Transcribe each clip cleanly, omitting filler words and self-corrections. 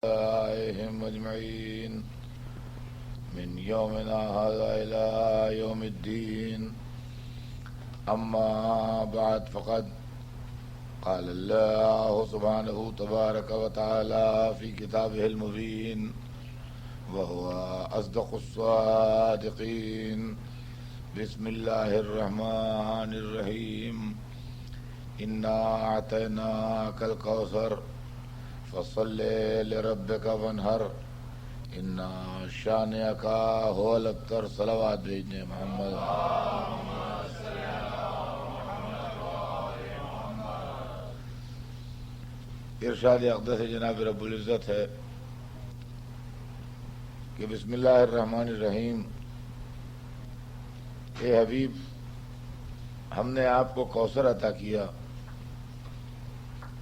عليهم أجمعين من يومنا هذا إلى يوم الدين. أما بعد فقد قال الله سبحانه تبارك وتعالى في كتابه المبين وهو أصدق الصادقين. بسم الله الرحمن الرحيم. إنا أعطيناك الكوثر فصل لربك وانحر إن شانئك هو الأبتر. صلوات بھیجنے محمد. ارشاد اقدس جناب رب العزت ہے کہ بسم اللہ الرحمن الرحیم. اے حبیب، ہم نے آپ کو کوثر عطا کیا،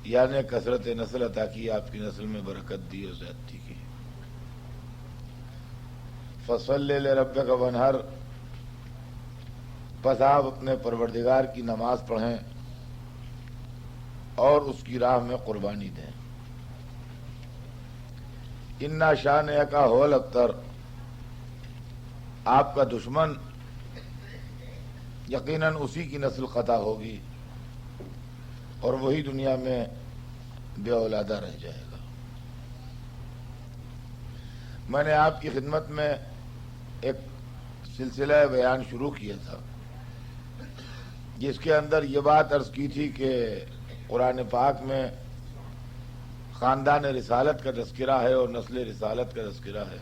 یعنی کثرت نسل عطا کی، آپ کی نسل میں برکت دی اور زیادتی کی. فصل لربک وانحر، پس آپ اپنے پروردگار کی نماز پڑھیں اور اس کی راہ میں قربانی دیں. انا شانئک ھو الابتر، آپ کا دشمن یقیناً اسی کی نسل قطع ہوگی اور وہی دنیا میں بے اولادہ رہ جائے گا. میں نے آپ کی خدمت میں ایک سلسلہ بیان شروع کیا تھا جس کے اندر یہ بات عرض کی تھی کہ قرآن پاک میں خاندان رسالت کا تذکرہ ہے اور نسل رسالت کا تذکرہ ہے،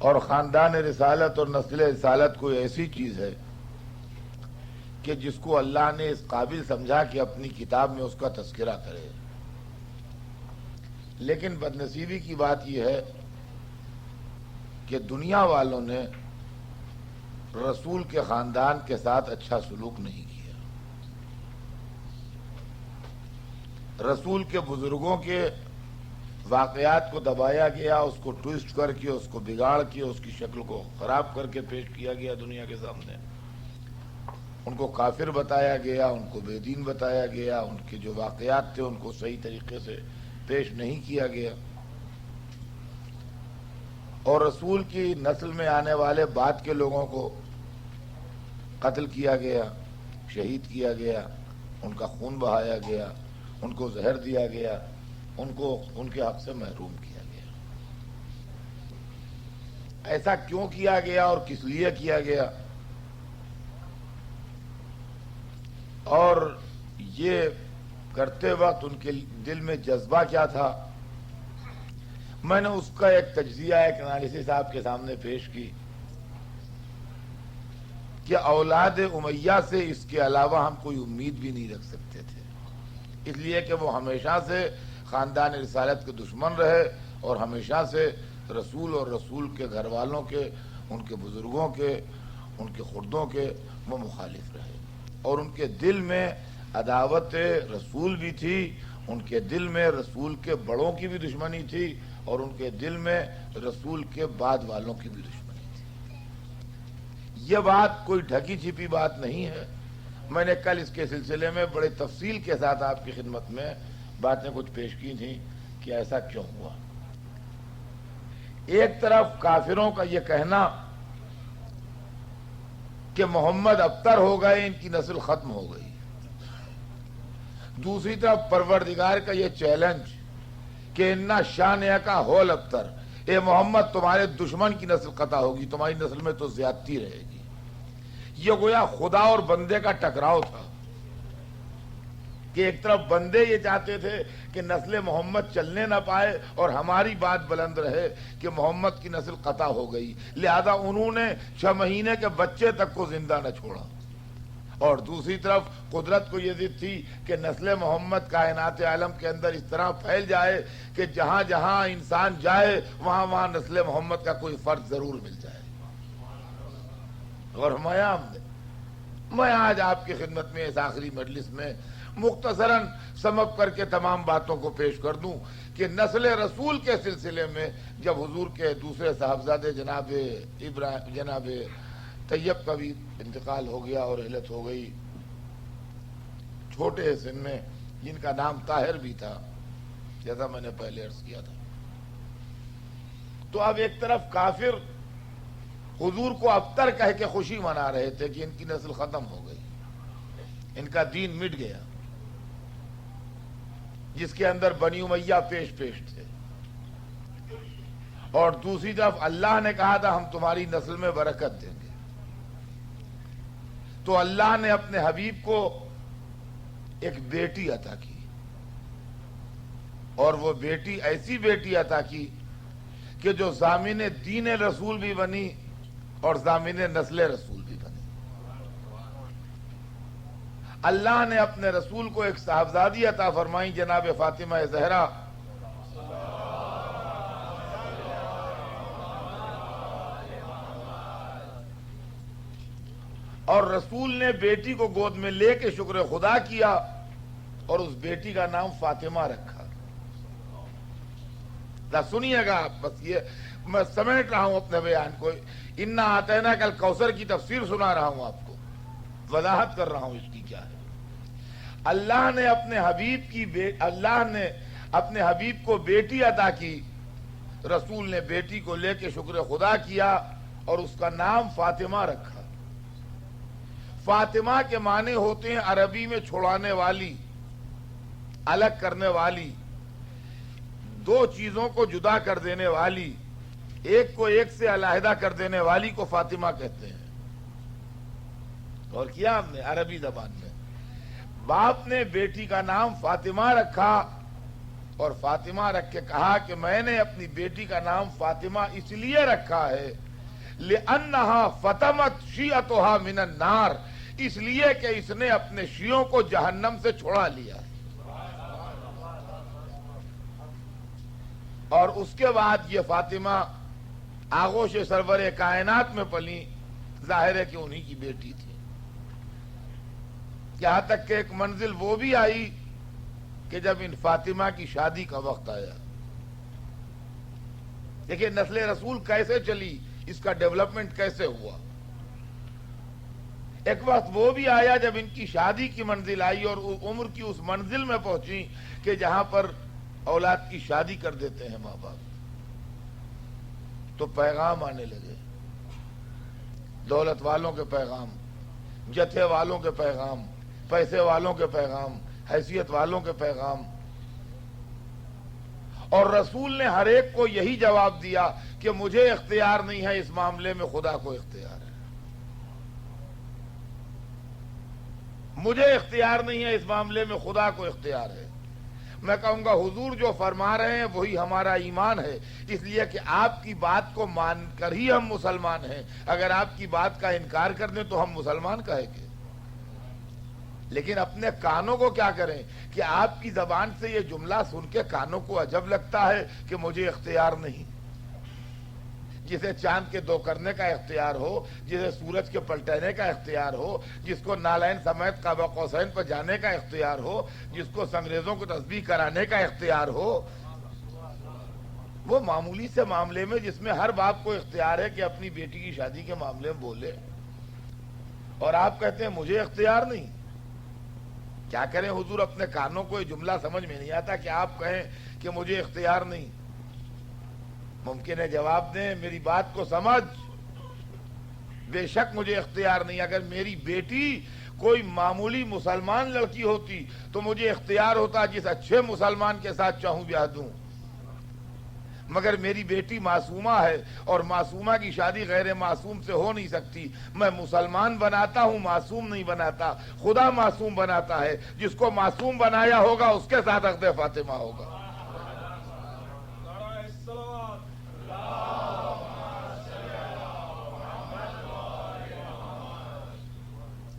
اور خاندان رسالت اور نسل رسالت کوئی ایسی چیز ہے کہ جس کو اللہ نے اس قابل سمجھا کہ اپنی کتاب میں اس کا تذکرہ کرے. لیکن بدنصیبی کی بات یہ ہے کہ دنیا والوں نے رسول کے خاندان کے ساتھ اچھا سلوک نہیں کیا. رسول کے بزرگوں کے واقعات کو دبایا گیا، اس کو ٹویسٹ کر کے، اس کو بگاڑ کے، اس کی شکل کو خراب کر کے پیش کیا گیا دنیا کے سامنے. ان کو کافر بتایا گیا، ان کو بے دین بتایا گیا، ان کے جو واقعات تھے ان کو صحیح طریقے سے پیش نہیں کیا گیا، اور رسول کی نسل میں آنے والے بعد کے لوگوں کو قتل کیا گیا، شہید کیا گیا، ان کا خون بہایا گیا، ان کو زہر دیا گیا، ان کو ان کے حق سے محروم کیا گیا. ایسا کیوں کیا گیا اور کس لیے کیا گیا، اور یہ کرتے وقت ان کے دل میں جذبہ کیا تھا، میں نے اس کا ایک تجزیہ، ایک انالیسس آپ کے سامنے پیش کی کہ اولاد امیہ سے اس کے علاوہ ہم کوئی امید بھی نہیں رکھ سکتے تھے، اس لیے کہ وہ ہمیشہ سے خاندان رسالت کے دشمن رہے اور ہمیشہ سے رسول اور رسول کے گھر والوں کے، ان کے بزرگوں کے، ان کے خردوں کے وہ مخالف رہے، اور ان کے دل میں عداوت رسول بھی تھی، ان کے دل میں رسول کے بڑوں کی بھی دشمنی تھی، اور ان کے دل میں رسول کے بعد والوں کی بھی دشمنی تھی. یہ بات کوئی ڈھکی چھپی بات نہیں ہے. میں نے کل اس کے سلسلے میں بڑے تفصیل کے ساتھ آپ کی خدمت میں باتیں کچھ پیش کی تھیں کہ ایسا کیوں ہوا. ایک طرف کافروں کا یہ کہنا کہ محمد ابتر ہو گئے، ان کی نسل ختم ہو گئی، دوسری طرف پروردگار کا یہ چیلنج کہ انا شانئک ھو الابتر، اے محمد تمہارے دشمن کی نسل قطع ہوگی، تمہاری نسل میں تو زیادتی رہے گی. یہ گویا خدا اور بندے کا ٹکراؤ تھا کہ ایک طرف بندے یہ چاہتے تھے کہ نسل محمد چلنے نہ پائے اور ہماری بات بلند رہے کہ محمد کی نسل قطع ہو گئی، لہذا انہوں نے 6 مہینے کے بچے تک کو زندہ نہ چھوڑا، اور دوسری طرف قدرت کو یہ ضد تھی کہ نسل محمد کائنات عالم کے اندر اس طرح پھیل جائے کہ جہاں جہاں انسان جائے وہاں وہاں نسل محمد کا کوئی فرد ضرور مل جائے. اور میں آج آپ کی خدمت میں اس آخری مجلس میں مختصراً سمپ کر کے تمام باتوں کو پیش کر دوں کہ نسل رسول کے سلسلے میں جب حضور کے دوسرے صاحبزادے جناب طیب کا بھی انتقال ہو گیا اور رحلت ہو گئی، چھوٹے سن میں، جن کا نام طاہر بھی تھا، جیسا میں نے پہلے عرض کیا تھا. تو اب ایک طرف کافر حضور کو ابتر کہہ کے خوشی منا رہے تھے کہ ان کی نسل ختم ہو گئی, ان کا دین مٹ گیا, جس کے اندر بنی امیہ پیش تھے, اور دوسری طرف اللہ نے کہا تھا ہم تمہاری نسل میں برکت دیں گے. تو اللہ نے اپنے حبیب کو ایک بیٹی عطا کی, اور وہ بیٹی ایسی بیٹی عطا کی کہ جو ضامن دین رسول بھی بنی اور ضامن نسل رسول بھی بنی. اللہ نے اپنے رسول کو ایک صاحبزادی عطا فرمائی جناب فاطمہ زہرا, اور رسول نے بیٹی کو گود میں لے کے شکر خدا کیا اور اس بیٹی کا نام فاطمہ رکھا. سنیے گا آپ, بس یہ میں سمیٹ رہا ہوں اپنے بیان کو. انا آتینا کل کوثر کی تفسیر سنا رہا ہوں آپ کو, وضاحت کر رہا ہوں اس کی کیا ہے. اللہ نے اپنے حبیب کو بیٹی عطا کی, رسول نے بیٹی کو لے کے شکر خدا کیا اور اس کا نام فاطمہ رکھا. فاطمہ کے معنی ہوتے ہیں عربی میں چھڑانے والی, الگ کرنے والی, دو چیزوں کو جدا کر دینے والی, ایک کو ایک سے علیحدہ کر دینے والی کو فاطمہ کہتے ہیں. اور کیا ہم نے عربی زبان میں باپ نے بیٹی کا نام فاطمہ رکھا, اور فاطمہ رکھ کے کہا کہ میں نے اپنی بیٹی کا نام فاطمہ اس لیے رکھا ہے لِأَنَّهَا فَتَمَتْ شِيَعَتُهَا مِنَ النَّارِ, اس لیے کہ اس نے اپنے شیعوں کو جہنم سے چھڑا لیا. اور اس کے بعد یہ فاطمہ آغوش سرور کائنات میں پلی, ظاہر ہے کہ انہی کی بیٹی تھی. یہاں تک کہ ایک منزل وہ بھی آئی کہ جب ان فاطمہ کی شادی کا وقت آیا. دیکھیں نسل رسول کیسے چلی, اس کا ڈیولپمنٹ کیسے ہوا. ایک وقت وہ بھی آیا جب ان کی شادی کی منزل آئی اور عمر کی اس منزل میں پہنچی کہ جہاں پر اولاد کی شادی کر دیتے ہیں ماں باپ. تو پیغام آنے لگے, دولت والوں کے پیغام, جتھے والوں کے پیغام, پیسے والوں کے پیغام, حیثیت والوں کے پیغام. اور رسول نے ہر ایک کو یہی جواب دیا کہ مجھے اختیار نہیں ہے اس معاملے میں, خدا کو اختیار ہے. مجھے اختیار نہیں ہے اس معاملے میں, خدا کو اختیار ہے. میں کہوں گا حضور جو فرما رہے ہیں وہی ہمارا ایمان ہے, اس لیے کہ آپ کی بات کو مان کر ہی ہم مسلمان ہیں. اگر آپ کی بات کا انکار کر دیں تو ہم مسلمان کہیں گے. لیکن اپنے کانوں کو کیا کریں کہ آپ کی زبان سے یہ جملہ سن کے کانوں کو عجب لگتا ہے کہ مجھے اختیار نہیں. جسے چاند کے دو کرنے کا اختیار ہو, جسے سورج کے پلٹنے کا اختیار ہو, جس کو نالین سمیت قاب قوسین پر جانے کا اختیار ہو, جس کو سنگریزوں کو تسبیح کرانے کا اختیار ہو, وہ معمولی سے معاملے میں جس میں ہر باپ کو اختیار ہے کہ اپنی بیٹی کی شادی کے معاملے میں بولے, اور آپ کہتے ہیں مجھے اختیار نہیں. کیا کریں حضور, اپنے کانوں کو یہ جملہ سمجھ میں نہیں آتا کہ آپ کہیں کہ مجھے اختیار نہیں. ممکن ہے جواب دیں میری بات کو سمجھ, بے شک مجھے اختیار نہیں. اگر میری بیٹی کوئی معمولی مسلمان لڑکی ہوتی تو مجھے اختیار ہوتا جس اچھے مسلمان کے ساتھ چاہوں بیاہ دوں, مگر میری بیٹی معصومہ ہے اور معصومہ کی شادی غیر معصوم سے ہو نہیں سکتی. میں مسلمان بناتا ہوں, معصوم نہیں بناتا. خدا معصوم بناتا ہے, جس کو معصوم بنایا ہوگا اس کے ساتھ عقد فاطمہ ہوگا.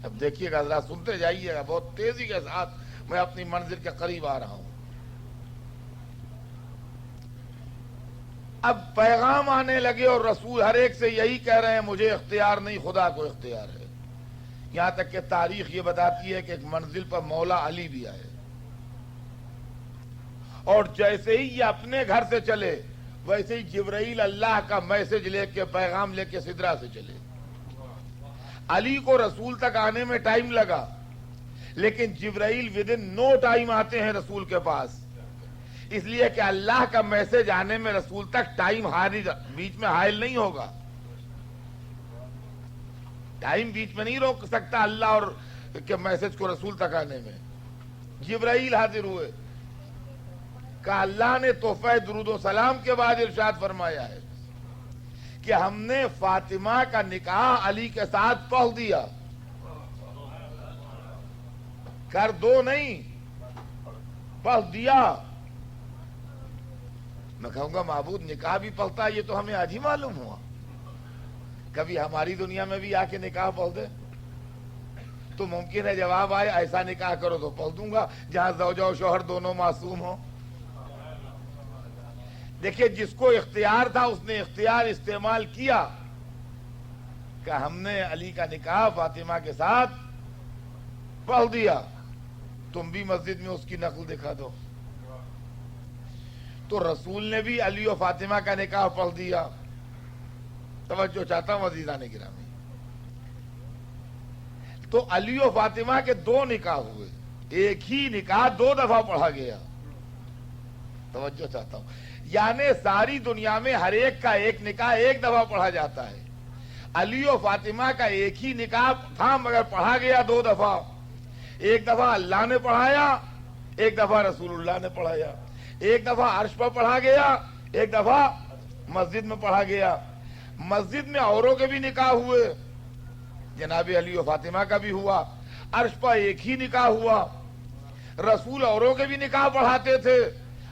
اب دیکھیے گا, ذرا سنتے جائیے گا, بہت تیزی کے ساتھ میں اپنی منزل کے قریب آ رہا ہوں. اب پیغام آنے لگے اور رسول ہر ایک سے یہی کہہ رہے ہیں مجھے اختیار نہیں, خدا کو اختیار ہے. یہاں تک کہ تاریخ یہ بتاتی ہے کہ ایک منزل پر مولا علی بھی آئے, اور جیسے ہی یہ اپنے گھر سے چلے ویسے ہی جبرائیل اللہ کا میسج لے کے, پیغام لے کے سدرا سے چلے. علی کو رسول تک آنے میں ٹائم لگا, لیکن جبرائیل ودن نو ٹائم آتے ہیں رسول کے پاس. اس لیے کہ اللہ کا میسج آنے میں رسول تک ٹائم بیچ میں حائل نہیں ہوگا. ٹائم بیچ میں نہیں روک سکتا اللہ اور کہ میسج کو رسول تک آنے میں. جبرائیل حاضر ہوئے کہ اللہ نے تحفہ درود و سلام کے بعد ارشاد فرمایا ہے کہ ہم نے فاطمہ کا نکاح علی کے ساتھ پڑھ دیا. کر دو نہیں، پڑھ دیا. میں کہوں گا معبود نکاح بھی پڑھتا ہے، یہ تو ہمیں آج ہی معلوم ہوا. کبھی ہماری دنیا میں بھی آ کے نکاح پڑھ دے تو ممکن ہے جواب آئے ایسا نکاح کرو تو پڑھ دوں گا جہاں زوجہ و شوہر دونوں معصوم ہوں. دیکھیے جس کو اختیار تھا اس نے اختیار استعمال کیا کہ ہم نے علی کا نکاح فاطمہ کے ساتھ پڑھ دیا. تم بھی مسجد میں اس کی نقل دکھا دو. تو رسول نے بھی علی و فاطمہ کا نکاح پڑھ دیا. توجہ چاہتا ہوں عزیزان گرامی. تو علی و فاطمہ کے دو نکاح ہوئے، ایک ہی نکاح دو دفعہ پڑھا گیا. توجہ چاہتا ہوں، یعنی ساری دنیا میں ہر ایک کا ایک نکاح ایک دفعہ پڑھا جاتا ہے. علی و فاطمہ کا ایک ہی نکاح تھا مگر پڑھا گیا دو دفعہ. ایک دفعہ اللہ نے پڑھایا، ایک دفعہ رسول اللہ نے پڑھایا. ایک دفعہ عرش پر پڑھا گیا، ایک دفعہ مسجد میں پڑھا گیا. مسجد میں اوروں کے بھی نکاح ہوئے، جناب علی و فاطمہ کا بھی ہوا. عرش پر ایک ہی نکاح ہوا. رسول اوروں کے بھی نکاح پڑھاتے تھے،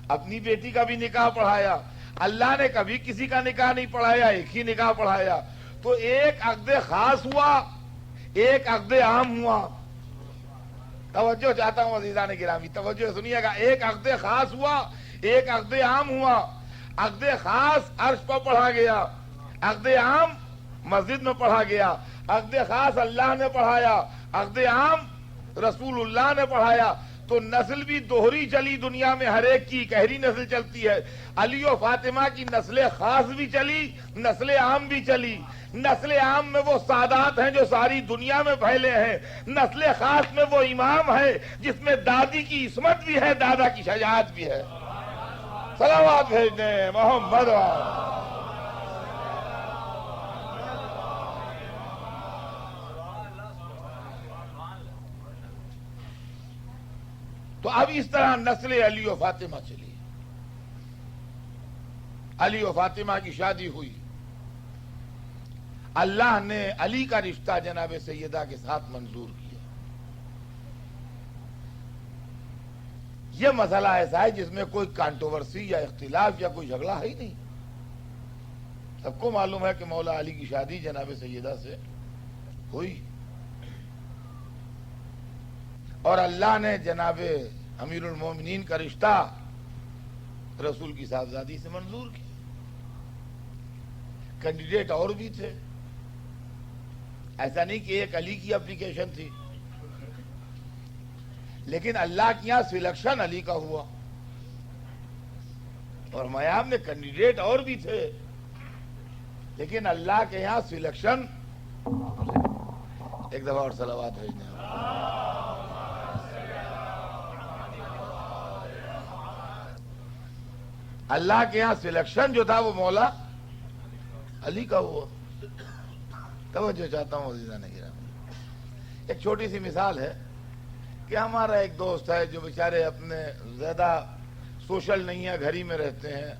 اپنی بیٹی کا بھی نکاح پڑھایا. اللہ نے کبھی کسی کا نکاح نہیں پڑھایا، ایک ہی نکاح پڑھایا. تو ایک عقد خاص ہوا، ایک عقد عام ہوا. توجہ چاہتا ہوں عزیزان گرامی، توجہ سنیے گا. ایک عقد خاص ہوا، ایک عقد عام ہوا. عقد خاص عرش پر پڑھا گیا، عقد عام مسجد میں پڑھا گیا. عقد خاص اللہ نے پڑھایا، عقد عام رسول اللہ نے پڑھایا. تو نسل بھی دوہری چلی دنیا میں، ہر ایک کی گہری نسل چلتی ہے. علی و فاطمہ کی نسل خاص بھی چلی، نسل عام بھی چلی. نسل عام میں وہ سادات ہیں جو ساری دنیا میں پھیلے ہیں. نسل خاص میں وہ امام ہے جس میں دادی کی عصمت بھی ہے، دادا کی شجاعت بھی ہے. صلوات بھیجنے محمد. تو اب اس طرح نسل علی و فاطمہ چلی. علی و فاطمہ کی شادی ہوئی. اللہ نے علی کا رشتہ جناب سیدہ کے ساتھ منظور کیا. یہ مسئلہ ایسا ہے جس میں کوئی کانٹروورسی یا اختلاف یا کوئی جھگڑا ہے ہی نہیں. سب کو معلوم ہے کہ مولا علی کی شادی جناب سیدہ سے ہوئی، اور اللہ نے جناب امیر المومنین کا رشتہ رسول کی صاحبزادی سے منظور کیا. کینڈیڈیٹ اور بھی تھے، ایسا نہیں کہ ایک علی کی اپلیکیشن تھی، لیکن اللہ کے یہاں سلیکشن علی کا ہوا. اور میاب میں کینڈیڈیٹ اور بھی تھے، لیکن اللہ کے یہاں سلیکشن. ایک دفعہ اور صلوات بھیجنے. اللہ کے یہاں سلیکشن جو تھا وہ مولا علی کا ہوا. توجہ چاہتا ہوں عزیزان گرامی. ایک چھوٹی سی مثال ہے کہ ہمارا ایک دوست ہے جو بیچارے اپنے زیادہ سوشل نہیں ہے، گھر ہی میں رہتے ہیں،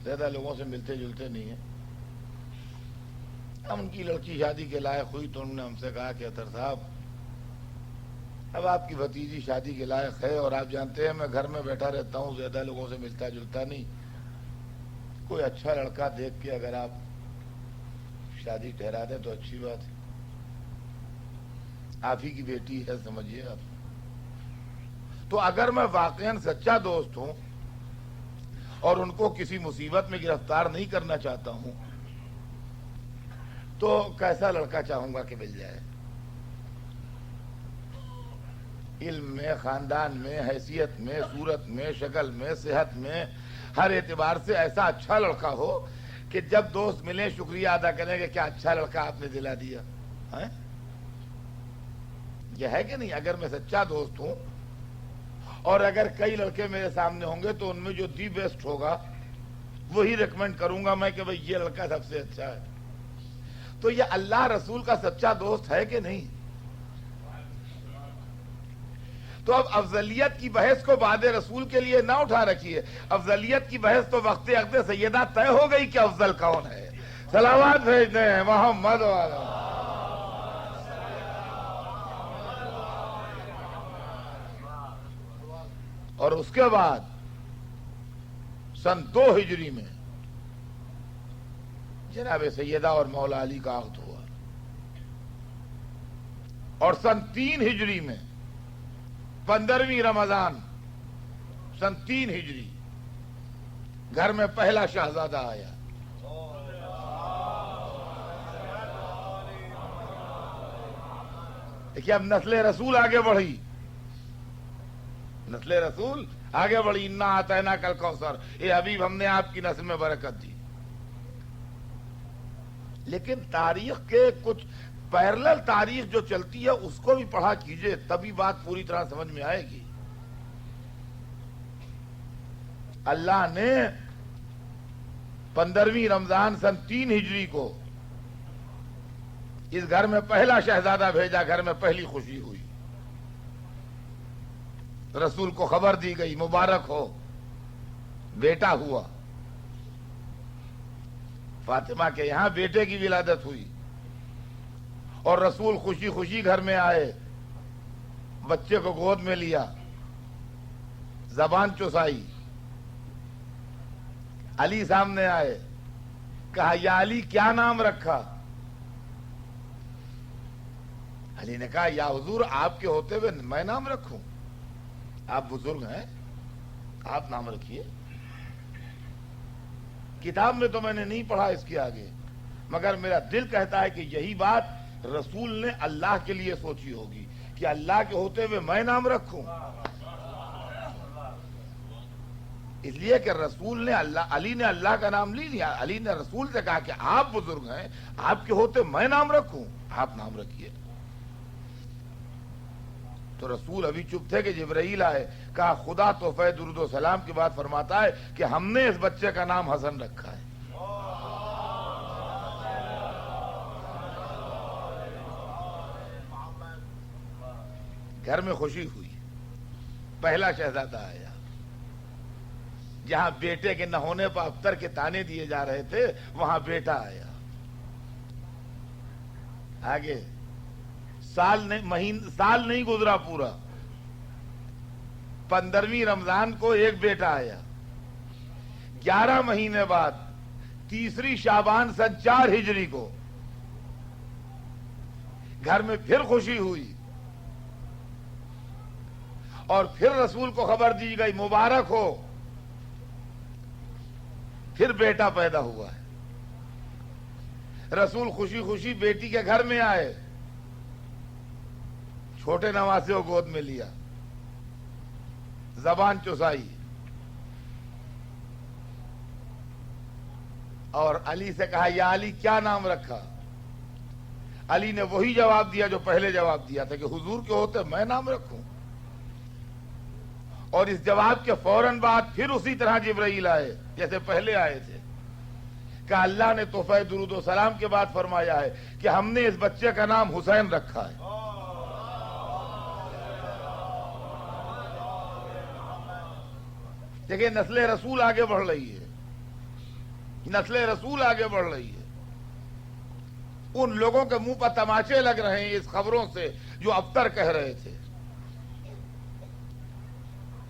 زیادہ لوگوں سے ملتے جلتے نہیں ہیں. ہم ان کی لڑکی شادی کے لائق ہوئی تو انہوں نے ہم سے کہا کہ اطہر صاحب اب آپ کی بھتیجی شادی کے لائق ہے، اور آپ جانتے ہیں میں گھر میں بیٹھا رہتا ہوں، زیادہ لوگوں سے ملتا جلتا نہیں. کوئی اچھا لڑکا دیکھ کے اگر آپ شادی ٹھہرا دیں تو اچھی بات ہے. آپ ہی کی بیٹی ہے، سمجھیے آپ. تو اگر میں واقعاً سچا دوست ہوں اور ان کو کسی مصیبت میں گرفتار نہیں کرنا چاہتا ہوں تو کیسا لڑکا چاہوں گا کہ مل جائے؟ علم میں، خاندان میں، حیثیت میں، صورت میں، شکل میں، صحت میں، ہر اعتبار سے ایسا اچھا لڑکا ہو کہ جب دوست ملیں شکریہ ادا کریں کہ کیا اچھا لڑکا آپ نے دلا دیا. یہ ہے کہ نہیں؟ اگر میں سچا دوست ہوں اور اگر کئی لڑکے میرے سامنے ہوں گے تو ان میں جو دی بیسٹ ہوگا وہی ریکمینڈ کروں گا میں کہ بھئی یہ لڑکا سب سے اچھا ہے. تو یہ اللہ رسول کا سچا دوست ہے کہ نہیں؟ تو اب افضلیت کی بحث کو بعد رسول کے لیے نہ اٹھا رکھیے. افضلیت کی بحث تو وقت عقد سیدہ طے ہو گئی کہ افضل کون ہے. صلوات بھیجتے ہیں محمد والا. اور اس کے بعد سن 2 ہجری میں جناب سیدہ اور مولا علی کا عقد ہوا، اور سن 3 ہجری میں 15ویں رمضان سن 3 ہجری گھر میں پہلا شہزادہ آیا. دیکھیے اب نسل رسول آگے بڑھی، نسل رسول آگے بڑھی. انا آتینا کل کوثر، اے حبیب ہم نے آپ کی نسل میں برکت دی. لیکن تاریخ کے کچھ پیرلل تاریخ جو چلتی ہے اس کو بھی پڑھا کیجئے، تبھی بات پوری طرح سمجھ میں آئے گی. اللہ نے 15ویں رمضان سن 3 ہجری کو اس گھر میں پہلا شہزادہ بھیجا. گھر میں پہلی خوشی ہوئی. رسول کو خبر دی گئی مبارک ہو بیٹا ہوا. فاطمہ کے یہاں بیٹے کی ولادت ہوئی اور رسول خوشی خوشی گھر میں آئے، بچے کو گود میں لیا، زبان چوسائی. علی سامنے آئے، کہا یا علی کیا نام رکھا؟ علی نے کہا یا حضور آپ کے ہوتے ہوئے میں نام رکھوں؟ آپ بزرگ ہیں، آپ نام رکھیے. کتاب میں تو میں نے نہیں پڑھا اس کے آگے، مگر میرا دل کہتا ہے کہ یہی بات رسول نے اللہ کے لیے سوچی ہوگی کہ اللہ کے ہوتے ہوئے میں نام رکھوں. اس لیے کہ رسول نے علی نے اللہ کا نام نہیں لیا، علی نے رسول سے کہا کہ آپ بزرگ ہیں، آپ کے ہوتے میں نام رکھوں؟ آپ نام رکھیے. تو رسول ابھی چپ تھے کہ جبرائیل آئے. کہا خدا تحفہ درود و سلام کی بات فرماتا ہے کہ ہم نے اس بچے کا نام حسن رکھا ہے. گھر میں خوشی ہوئی، پہلا شہزادہ آیا. جہاں بیٹے کے نہ ہونے پر افطر کے تانے دیے جا رہے تھے وہاں بیٹا آیا. آگے سال نہیں گزرا پورا، 15ویں رمضان کو ایک بیٹا آیا. 11 مہینے بعد 3 شعبان سن 4 ہجری کو گھر میں پھر خوشی ہوئی اور پھر رسول کو خبر دی گئی مبارک ہو، پھر بیٹا پیدا ہوا ہے. رسول خوشی خوشی بیٹی کے گھر میں آئے، چھوٹے نواسے کو گود میں لیا، زبان چوسائی اور علی سے کہا یا علی کیا نام رکھا؟ علی نے وہی جواب دیا جو پہلے جواب دیا تھا کہ حضور کے ہوتے میں نام رکھوں. اور اس جواب کے فوراً بعد پھر اسی طرح جبرائیل آئے جیسے پہلے آئے تھے کہ اللہ نے تحفہ درود و سلام کے بعد فرمایا ہے کہ ہم نے اس بچے کا نام حسین رکھا ہے. دیکھیں نسل رسول آگے بڑھ رہی ہے، نسل رسول آگے بڑھ رہی ہے. ان لوگوں کے منہ پر تماچے لگ رہے ہیں اس خبروں سے جو ابتر کہہ رہے تھے.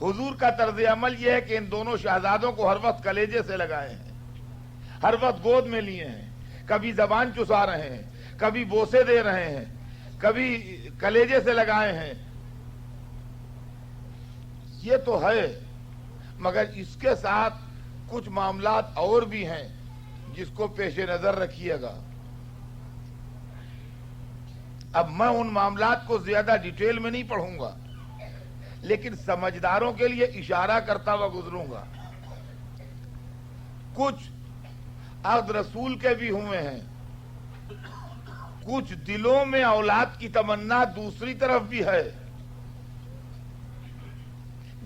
حضور کا طرز عمل یہ ہے کہ ان دونوں شہزادوں کو ہر وقت کلیجے سے لگائے ہیں، ہر وقت گود میں لیے ہیں، کبھی زبان چسا رہے ہیں، کبھی بوسے دے رہے ہیں، کبھی کلیجے سے لگائے ہیں. یہ تو ہے، مگر اس کے ساتھ کچھ معاملات اور بھی ہیں جس کو پیش نظر رکھیے گا. اب میں ان معاملات کو زیادہ ڈیٹیل میں نہیں پڑھوں گا، لیکن سمجھداروں کے لیے اشارہ کرتا ہوا گزروں گا. کچھ عہد رسول کے بھی ہوئے ہیں، کچھ دلوں میں اولاد کی تمنا دوسری طرف بھی ہے.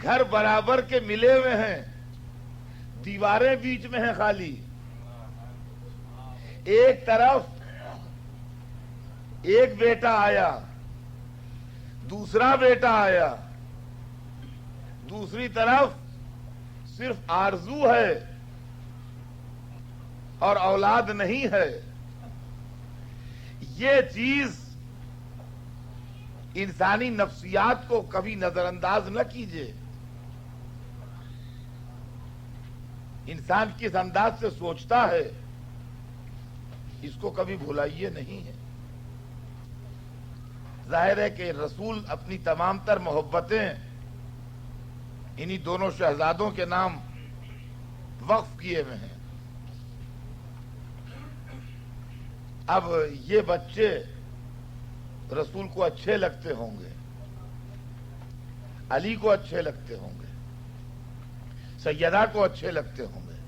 گھر برابر کے ملے ہوئے ہیں، دیواریں بیچ میں ہیں خالی. ایک طرف ایک بیٹا آیا، دوسرا بیٹا آیا، دوسری طرف صرف آرزو ہے اور اولاد نہیں ہے. یہ چیز انسانی نفسیات کو کبھی نظر انداز نہ کیجیے. انسان کس انداز سے سوچتا ہے اس کو کبھی بھلائیے نہیں ہے. ظاہر ہے کہ رسول اپنی تمام تر محبتیں انہی دونوں شہزادوں کے نام وقف کیے ہوئے ہیں. اب یہ بچے رسول کو اچھے لگتے ہوں گے، علی کو اچھے لگتے ہوں گے، سیدہ کو اچھے لگتے ہوں گے،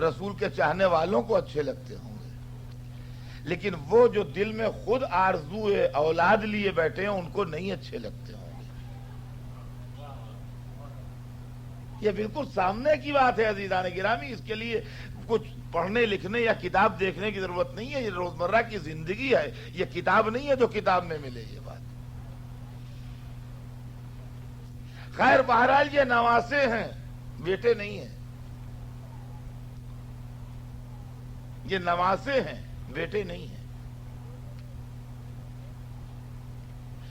رسول کے چاہنے والوں کو اچھے لگتے ہوں گے، لیکن وہ جو دل میں خود آرزو اولاد لیے بیٹھے ہیں ان کو نہیں اچھے لگتے ہوں گے. یہ بالکل سامنے کی بات ہے عزیزان گرامی. اس کے لیے کچھ پڑھنے لکھنے یا کتاب دیکھنے کی ضرورت نہیں ہے. یہ روزمرہ کی زندگی ہے، یہ کتاب نہیں ہے جو کتاب میں ملے یہ بات. خیر بہرحال یہ نواسے ہیں، بیٹے نہیں ہیں. یہ نواسے ہیں، بیٹے نہیں ہیں.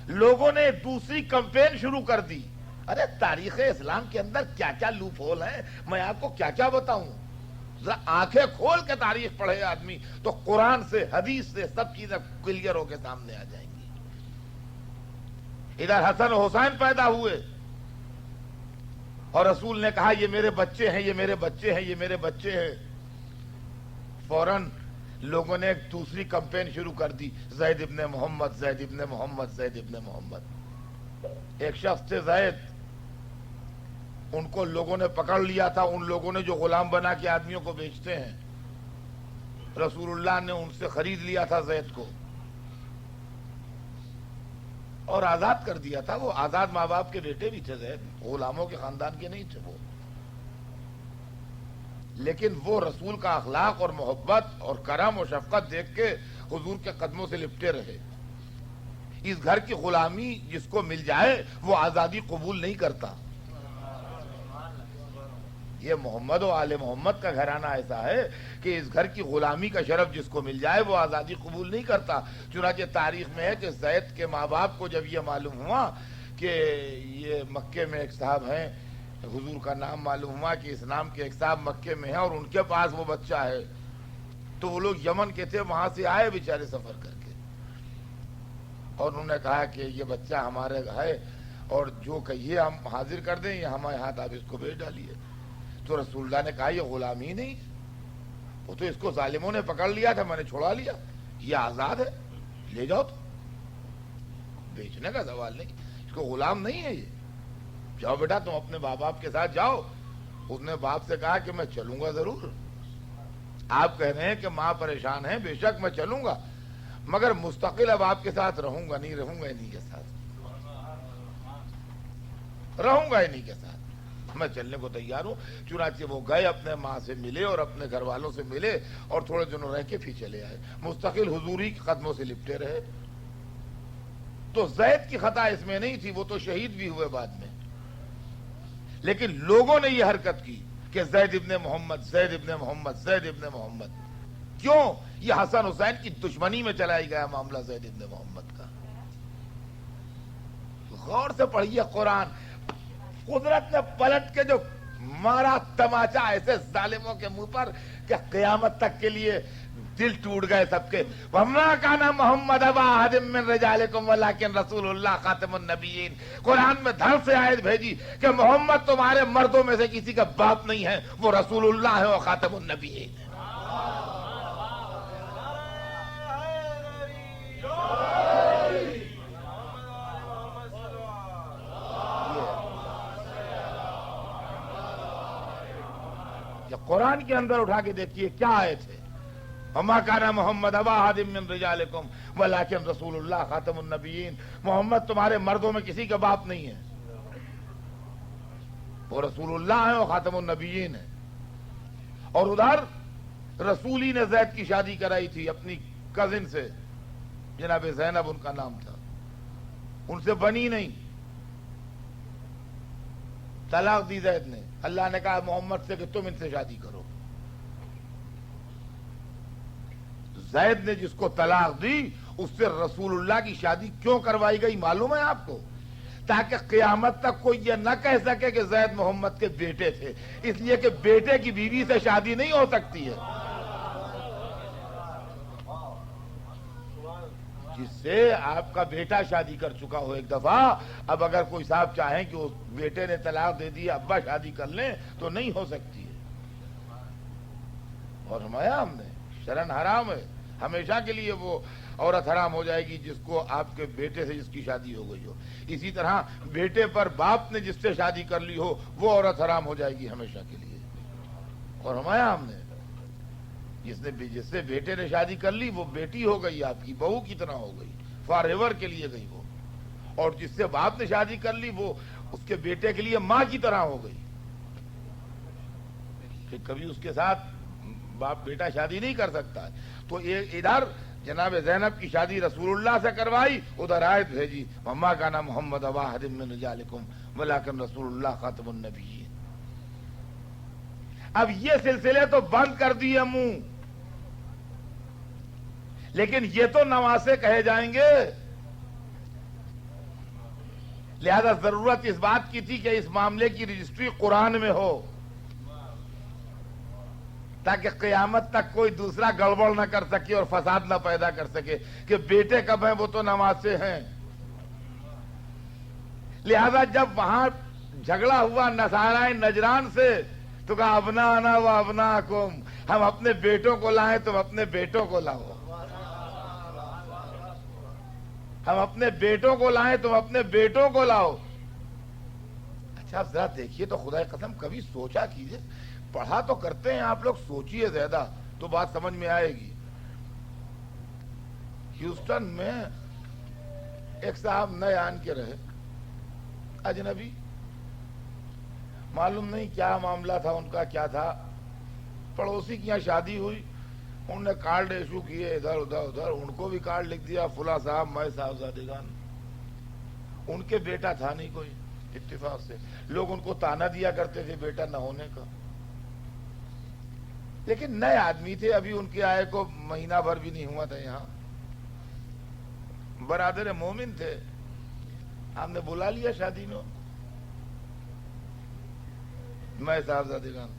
لوگوں نے دوسری کمپین شروع کر دی. ارے تاریخ اسلام کے اندر کیا کیا لوپ ہول ہیں، میں آپ کو کیا کیا بتاؤں. ذرا آنکھیں کھول کے تاریخ پڑھے آدمی تو قرآن سے حدیث سے سب چیزیں کلیئر ہو کے سامنے آ جائیں گی. ادھر حسن و حسین پیدا ہوئے اور رسول نے کہا یہ میرے بچے ہیں، یہ میرے بچے ہیں، یہ میرے بچے ہیں. فوراً لوگوں نے ایک دوسری کمپین شروع کر دی، زید ابن محمد، زید ابن محمد، زید ابن محمد. ایک شخص تھے زید، ان کو لوگوں نے پکڑ لیا تھا، ان لوگوں نے جو غلام بنا کے آدمیوں کو بیچتے ہیں. رسول اللہ نے ان سے خرید لیا تھا زید کو اور آزاد کر دیا تھا. وہ آزاد ماں باپ کے بیٹے بھی تھے زید، غلاموں کے خاندان کے نہیں تھے وہ. لیکن وہ رسول کا اخلاق اور محبت اور کرم و شفقت دیکھ کے حضور کے قدموں سے لپٹے رہے. اس گھر کی غلامی جس کو مل جائے وہ آزادی قبول نہیں کرتا. یہ محمد و آل محمد کا گھرانہ ایسا ہے کہ اس گھر کی غلامی کا شرف جس کو مل جائے وہ آزادی قبول نہیں کرتا. چنانچہ تاریخ میں ہے کہ زید کے ماں باپ کو جب یہ معلوم ہوا کہ یہ مکے میں ایک صاحب ہیں، حضور کا نام معلوم ہوا کہ اس نام کے ایک صاحب مکے میں ہیں اور ان کے پاس وہ بچہ ہے، تو وہ لوگ یمن کے تھے، وہاں سے آئے بیچارے سفر کر کے، اور انہوں نے کہا کہ یہ بچہ ہمارے ہے اور جو کہیے ہم حاضر کر دیں، یہ ہمارے ہاتھ آپ اس کو بھیج ڈالیے. تو رسول اللہ نے کہا یہ غلام ہی نہیں، وہ تو اس کو ظالموں نے پکڑ لیا تھا، میں نے چھوڑا لیا، یہ آزاد ہے، لے جاؤ. تو بیچنے کا سوال نہیں، اس کو غلام نہیں ہے. یہ جاؤ بیٹا تم اپنے ماں باپ کے ساتھ جاؤ. اس نے باپ سے کہا کہ میں چلوں گا ضرور، آپ کہہ رہے ہیں کہ ماں پریشان ہے، بے شک میں چلوں گا، مگر مستقل اب آپ کے ساتھ رہوں گا نہیں، رہوں گا انہی کے ساتھ، رہوں گا انہی کے ساتھ، میں چلنے کو تیار ہوں. چنانچہ وہ گئے، اپنے ماں سے ملے اور اپنے گھر والوں سے ملے اور تھوڑے دنوں رہ کے پھر چلے آئے. مستقل حضوری کے قدموں سے لپٹے رہے. تو زید کی خطا اس میں نہیں تھی، وہ تو شہید بھی ہوئے بعد میں، لیکن لوگوں نے یہ حرکت کی کہ زید ابن محمد، زید ابن محمد، زید ابن محمد. کیوں؟ یہ حسن حسین کی دشمنی میں چلائی گیا معاملہ زید ابن محمد کا. غور سے پڑھیے قرآن. قدرت نے پلٹ کے جو مارا تماچا ایسے ظالموں کے منہ پر کہ قیامت تک کے لیے دل ٹوٹ گئے سب کے. وَمَا كَانَ مُحَمَّدٌ أَبَا أَحَدٍ مِّن رِجَالِكُمْ وَلَٰكِن رَسُولُ اللَّهِ خَاتَمُ النَّبِيِّينَ. قرآن میں دھڑ سے آیت بھیجی کہ محمد تمہارے مردوں میں سے کسی کا باپ نہیں ہے، وہ رسول اللہ ہے اور خاتم النبیین ہے. قرآن کے اندر اٹھا کے دیکھیے کیا آیت ہے. وَمَا كَانَ مُحَمَّدٌ أَبَا أَحَدٍ مِّن رِجَالِكُمْ وَلَٰكِن رَسُولُ اللَّهِ خَاتَمُ النَّبِيِّينَ. محمد تمہارے مردوں میں کسی کا باپ نہیں ہے، وہ رسول اللہ ہیں اور خاتم النبیین ہیں. اور ادھر رسولی نے زید کی شادی کرائی تھی اپنی کزن سے, جناب زینب ان کا نام تھا, ان سے بنی نہیں, طلاق دی زید نے. اللہ نے کہا محمد سے کہ تم ان سے شادی کرو. زید نے جس کو طلاق دی اس سے رسول اللہ کی شادی کیوں کروائی گئی معلوم ہے آپ کو؟ تاکہ قیامت تک کوئی یہ نہ کہہ سکے کہ زید محمد کے بیٹے تھے, اس لیے کہ بیٹے کی بیوی سے شادی نہیں ہو سکتی ہے. جس سے آپ کا بیٹا شادی کر چکا ہو ایک دفعہ, اب اگر کوئی صاحب چاہیں کہ اس بیٹے نے طلاق دے دی ابا شادی کر لیں تو نہیں ہو سکتی ہے. اور فرمایا ہم نے شرن حرام ہے, ہمیشہ کے لیے وہ عورت حرام ہو جائے گی جس کو آپ کے بیٹے سے جس کی شادی ہو گئی ہو. اسی طرح بیٹے پر باپ نے جس سے شادی کر لی ہو وہ عورت حرام ہو جائے گی ہمیشہ کے لیے. اور فرمایا ہم نے جس سے بیٹے نے شادی کر لی وہ بیٹی ہو گئی, آپ کی بہو کی طرح ہو گئی, فار ایور کے لیے گئی وہ. اور جس سے باپ نے شادی کر لی وہ اس کے بیٹے کے لیے ماں کی طرح ہو گئی. کہ کبھی اس کے ساتھ باپ بیٹا شادی نہیں کر سکتا ہے. تو ادھر جناب زینب کی شادی رسول اللہ سے کروائی, ادھر آیت بھیجی وما کان محمد ابا احد من رجالکم ولکن رسول اللہ خاتم النبیین. اب یہ سلسلے تو بند کر دیے منہ, لیکن یہ تو نواسے کہے جائیں گے. لہذا ضرورت اس بات کی تھی کہ اس معاملے کی رجسٹری قرآن میں ہو, تاکہ قیامت تک کوئی دوسرا گڑبڑ نہ کر سکے اور فساد نہ پیدا کر سکے کہ بیٹے کب ہیں, وہ تو نواسے ہیں. لہذا جب وہاں جھگڑا ہوا نصارائے نجران سے تو کہا ابنانا و ابناکم, ہم اپنے بیٹوں کو لائیں تم اپنے بیٹوں کو لاؤ, ہم اپنے بیٹوں کو لائیں تم اپنے بیٹوں کو لاؤ. اچھا ذرا دیکھیے تو خدا قسم کبھی سوچا کیجئے, پڑھا تو کرتے ہیں آپ لوگ, سوچیے زیادہ تو بات سمجھ میں آئے گی. ہیوسٹن میں ایک صاحب نئے آن کے رہے, اجنبی, معلوم نہیں کیا معاملہ تھا ان کا, کیا تھا. پڑوسی کی یہاں شادی ہوئی, انہوں نے کارڈ ایشو کیے ادھر ادھر, ان کو بھی کارڈ لکھ دیا فلاں صاحب میں صاحبزادگان. ان کے بیٹا تھا نہیں کوئی, اتفاق سے لوگ ان کو تانا دیا کرتے تھے بیٹا نہ ہونے کا. لیکن نئے آدمی تھے, ابھی ان کے آئے کو مہینہ بھر بھی نہیں ہوا تھا یہاں, برادر مومن تھے. ہم نے بلا لیا شادی میں, میں صاحبزادگان,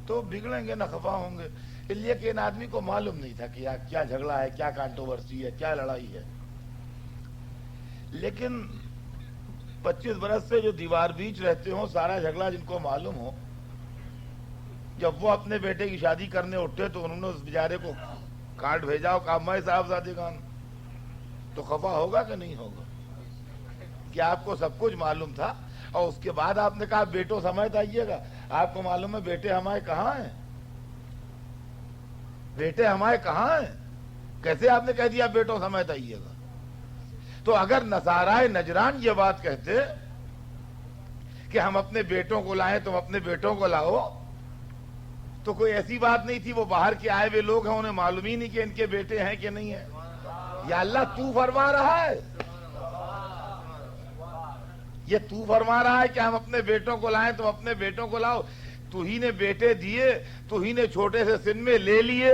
تو بگڑیں گے نہ خفا ہوں گے, اس لیے کہ ان آدمی کو معلوم نہیں تھا کہ کیا جھگڑا ہے, کیا کانٹروورسی ہے, کیا لڑائی ہے. لیکن 25 برس سے جو دیوار بیچ رہتے ہوں, سارا جھگڑا جن کو معلوم ہو, جب وہ اپنے بیٹے کی شادی کرنے اٹھے تو انہوں نے اس بیچارے کو کارڈ بھیجا اور کہا میں صاحبزادگان, تو خفا ہوگا کہ نہیں ہوگا؟ کیا آپ کو سب کچھ معلوم تھا اور اس کے بعد آپ نے کہا بیٹوں سمیت آئیے گا؟ آپ کو معلوم ہے بیٹے ہمارے کہاں ہیں, بیٹے ہمارے کہاں ہیں, کیسے آپ نے کہہ دیا بیٹوں سمیت آئیے گا؟ تو اگر نصارائے نجران یہ بات کہتے کہ ہم اپنے بیٹوں کو لائیں تم اپنے بیٹوں کو لاؤ, تو کوئی ایسی بات نہیں تھی. وہ باہر کے آئے ہوئے لوگ ہیں, انہیں معلوم ہی نہیں کہ ان کے بیٹے ہیں کہ نہیں ہیں. یا اللہ تو فرما رہا ہے, یہ تو فرما رہا ہے کہ ہم اپنے بیٹوں کو لائیں تم اپنے بیٹوں کو لاؤ. تو ہی نے بیٹے دیے, تو ہی نے چھوٹے سے سن میں لے لیے,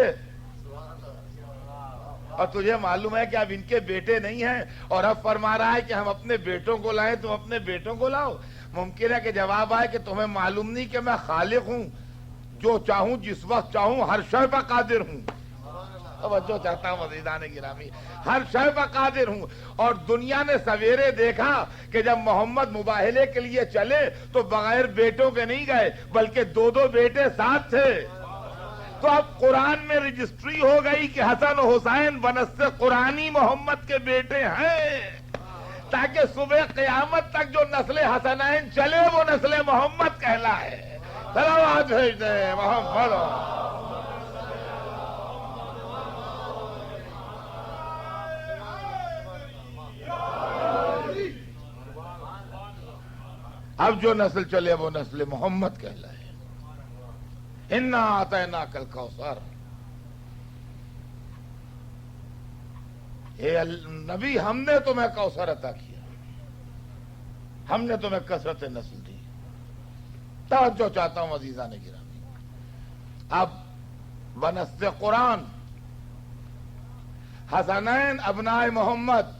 اور تجھے معلوم ہے کہ اب ان کے بیٹے نہیں ہیں, اور اب فرما رہا ہے کہ ہم اپنے بیٹوں کو لائیں تم اپنے بیٹوں کو لاؤ. ممکن ہے کہ جواب آئے کہ تمہیں معلوم نہیں کہ میں خالق ہوں, جو چاہوں جس وقت چاہوں ہر شے پر قادر ہوں. توجہ چاہتا ہوں عزیزان گرامی, ہر شے پر قادر ہوں. اور دنیا نے سویرے دیکھا کہ جب محمد مباہلے کے لیے چلے تو بغیر بیٹوں کے نہیں گئے, بلکہ 2 بیٹے ساتھ تھے. تو اب قرآن میں رجسٹری ہو گئی کہ حسن و حسین بنص قرآنی محمد کے بیٹے ہیں, تاکہ صبح قیامت تک جو نسل حسنین چلے وہ نسل محمد کہلائے. صلوات بھیج دیں محمد. اب جو نسل چلے وہ نسل محمد کہلائے. انا اعطیناک الکوثر. اے نبی ہم نے تمہیں کوثر عطا کیا, ہم نے تمہیں کثرت نسل دی. توجہ چاہتا ہوں عزیزان گرامی. اب بنص قرآن حسنین ابنائے محمد,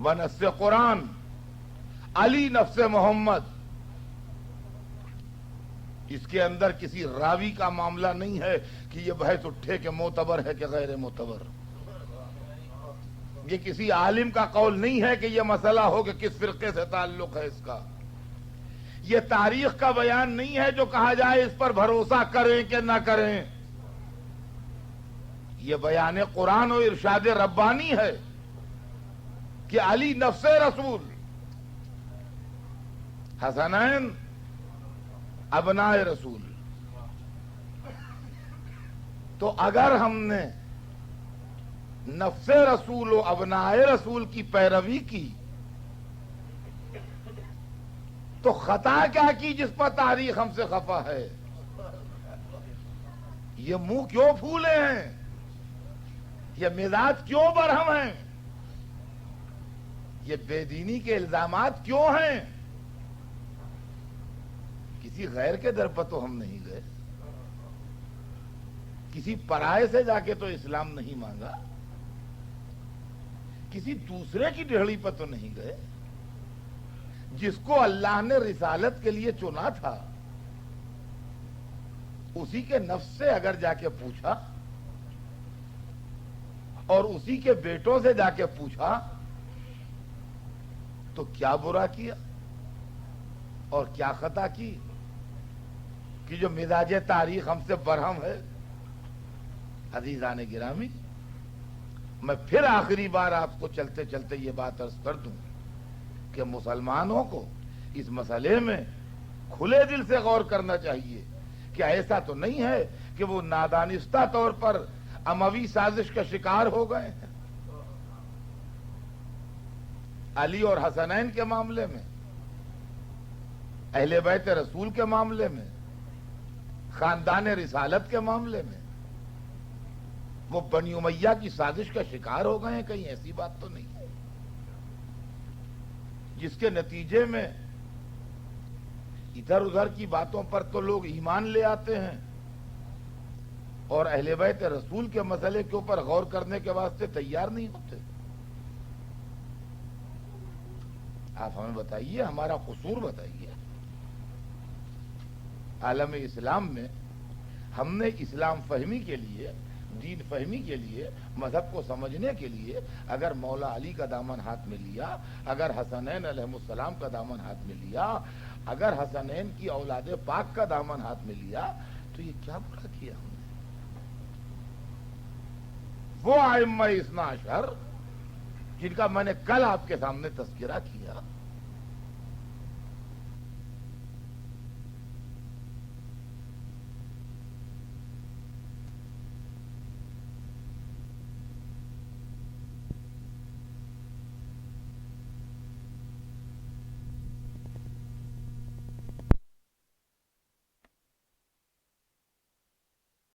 بنص قرآن علی نفس محمد. اس کے اندر کسی راوی کا معاملہ نہیں ہے کہ یہ بحث اٹھے کہ معتبر ہے کہ غیر معتبر. یہ کسی عالم کا قول نہیں ہے کہ یہ مسئلہ ہو کہ کس فرقے سے تعلق ہے اس کا. یہ تاریخ کا بیان نہیں ہے جو کہا جائے اس پر بھروسہ کریں کہ نہ کریں. یہ بیان قرآن و ارشاد ربانی ہے کہ علی نفس رسول, حسنین ابناء رسول. تو اگر ہم نے نفس رسول و ابناء رسول کی پیروی کی تو خطا کیا کی جس پر تاریخ ہم سے خفا ہے؟ یہ منہ کیوں پھولے ہیں؟ یہ مزاج کیوں برہم ہیں؟ یہ بے دینی کے الزامات کیوں ہیں؟ کسی غیر کے در پر تو ہم نہیں گئے, کسی پرائے سے جا کے تو اسلام نہیں مانگا, کسی دوسرے کی ڈہڑی پر تو نہیں گئے. جس کو اللہ نے رسالت کے لیے چنا تھا اسی کے نفس سے اگر جا کے پوچھا اور اسی کے بیٹوں سے جا کے پوچھا تو کیا برا کیا اور کیا خطا کی کہ جو مزاج تاریخ ہم سے برہم ہے؟ عزیزان گرامی, میں پھر آخری بار آپ کو چلتے چلتے یہ بات عرض کر دوں کہ مسلمانوں کو اس مسئلے میں کھلے دل سے غور کرنا چاہیے کہ ایسا تو نہیں ہے کہ وہ نادانستہ طور پر اموی سازش کا شکار ہو گئے ہیں. علی اور حسنین کے معاملے میں, اہل بیت رسول کے معاملے میں, خاندان رسالت کے معاملے میں وہ بنی امیہ کی سازش کا شکار ہو گئے ہیں؟ کہیں ایسی بات تو نہیں ہے جس کے نتیجے میں ادھر ادھر کی باتوں پر تو لوگ ایمان لے آتے ہیں اور اہل بیت رسول کے مسئلے کے اوپر غور کرنے کے واسطے تیار نہیں ہوتے. آپ ہمیں بتائیے, ہمارا قصور بتائیے. عالم اسلام میں ہم نے اسلام فہمی کے لیے, دین فہمی کے لیے, مذہب کو سمجھنے کے لیے اگر مولا علی کا دامن ہاتھ میں لیا, اگر حسنین علیہ السلام کا دامن ہاتھ میں لیا, اگر حسنین کی اولاد پاک کا دامن ہاتھ میں لیا, تو یہ کیا برا کیا ہم نے؟ وہ ائمہ اثنا عشر جن کا میں نے کل آپ کے سامنے تذکرہ کیا,